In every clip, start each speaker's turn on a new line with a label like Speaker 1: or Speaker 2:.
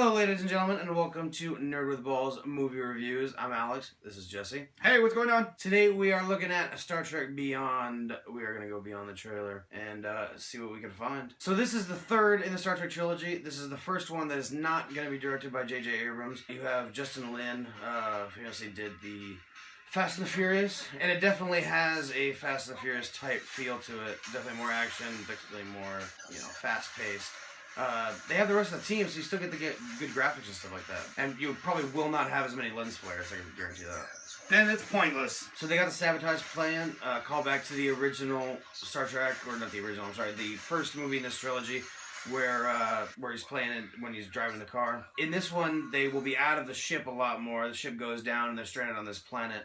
Speaker 1: Hello, ladies and gentlemen, and welcome to Nerd with Balls movie reviews. I'm Alex. This is Jesse.
Speaker 2: Hey, what's going on?
Speaker 1: Today we are looking at Star Trek Beyond. We are going to go beyond the trailer and see what we can find. So this is the third in the Star Trek trilogy. This is the first one that is not going to be directed by J.J. Abrams. You have Justin Lin, famously did the Fast and the Furious, and it definitely has a Fast and the Furious type feel to it. Definitely more action, definitely more, fast-paced. They have the rest of the team, so you still get to get good graphics and stuff like that. And you probably will not have as many lens flares, I can guarantee that.
Speaker 2: Then it's pointless.
Speaker 1: So they got the sabotage plan, call back to the original Star Trek, or not the original, I'm sorry, the first movie in this trilogy, where he's playing it when he's driving the car. In this one, they will be out of the ship a lot more. The ship goes down and they're stranded on this planet.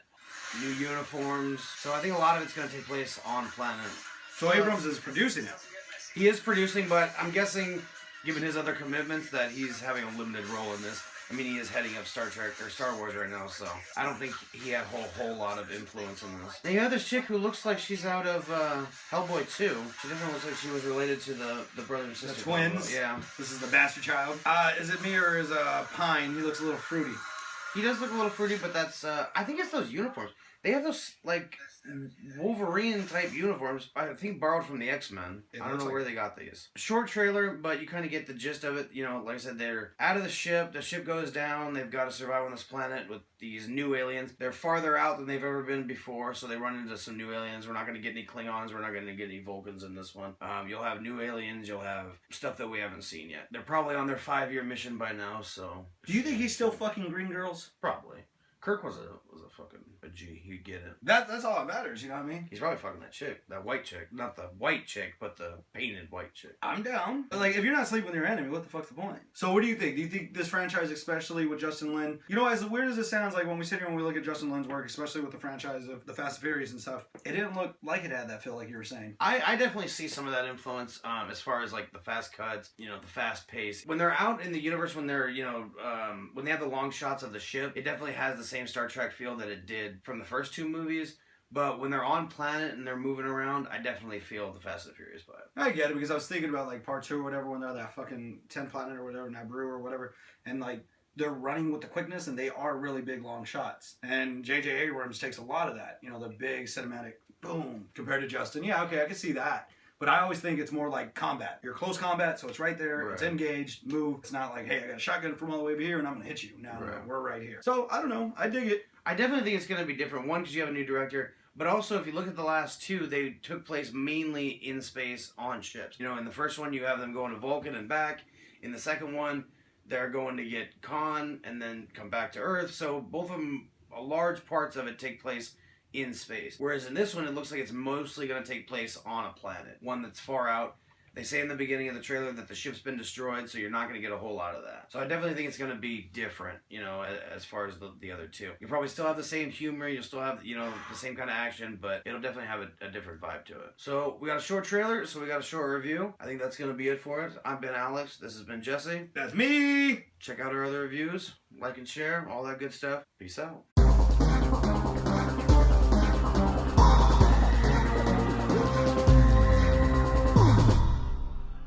Speaker 1: New uniforms. So I think a lot of it's going to take place on planet.
Speaker 2: So Abrams is producing it.
Speaker 1: He is producing, but I'm guessing, given his other commitments, that he's having a limited role in this. I mean, he is heading up Star Trek or Star Wars right now, so I don't think he had a whole lot of influence on this. Now you have this chick who looks like she's out of Hellboy 2. She definitely looks like she was related to the brother and sister.
Speaker 2: The twins.
Speaker 1: Yeah.
Speaker 2: This is the bastard child. Is it me or is Pine? He looks a little fruity.
Speaker 1: He does look a little fruity, but that's I think it's those uniforms. They have those like Wolverine type uniforms. I think borrowed from the X-Men. I don't know where they got these. Short trailer, but you kind of get the gist of it. You know, like I said, they're out of the ship. The ship goes down. They've got to survive on this planet with these new aliens. They're farther out than they've ever been before, so they run into some new aliens. We're not going to get any Klingons. We're not going to get any Vulcans in this one. You'll have new aliens. You'll have stuff that we haven't seen yet. They're probably on their 5-year mission by now, so...
Speaker 2: Do you think he's still fucking green girls?
Speaker 1: Probably. Kirk was a fucking a G. He'd get it.
Speaker 2: That's all that matters, you know what I mean?
Speaker 1: He's probably fucking that chick. That white chick. Not the white chick, but the painted white chick.
Speaker 2: I'm down. But, like, if you're not sleeping with your enemy, what the fuck's the point? So what do you think? Do you think this franchise, especially with Justin Lin... You know, as weird as it sounds, like, when we sit here and we look at Justin Lin's work, especially with the franchise of the Fast and Furious and stuff, it didn't look like it had that feel like you were saying.
Speaker 1: I definitely see some of that influence as far as, like, the fast cuts, you know, the fast pace. When they're out in the universe, when they're, when they have the long shots of the ship, it definitely has the same Star Trek feel that it did from the first two movies. But when they're on planet and they're moving around, I definitely feel the Fast and Furious vibe.
Speaker 2: I get it, because I was thinking about, like, part 2 or whatever, when they're that fucking 10 planet or whatever, Naboo or whatever, and, like, they're running with the quickness, and they are really big, long shots. And J.J. Abrams takes a lot of that, you know, the big cinematic boom, compared to Justin. Yeah, okay, I can see that. But I always think it's more like combat. You're close combat, so it's right there. Right. It's engaged, move. It's not like, hey, I got a shotgun from all the way over here and I'm going to hit you. No, right. No, we're right here. So, I don't know. I dig it.
Speaker 1: I definitely think it's going to be different. One, because you have a new director. But also, if you look at the last two, they took place mainly in space on ships. You know, in the first one, you have them going to Vulcan and back. In the second one, they're going to get Khan and then come back to Earth. So, both of them, large parts of it take place in space. Whereas in this one, it looks like it's mostly going to take place on a planet. One that's far out. They say in the beginning of the trailer that the ship's been destroyed, so you're not going to get a whole lot of that. So I definitely think it's going to be different, you know, as far as the other two. You'll probably still have the same humor, you'll still have, you know, the same kind of action, but it'll definitely have a different vibe to it. So we got a short trailer, so we got a short review. I think that's going to be it for it. I've been Alex, this has been Jesse.
Speaker 2: That's me!
Speaker 1: Check out our other reviews, like and share, all that good stuff. Peace out.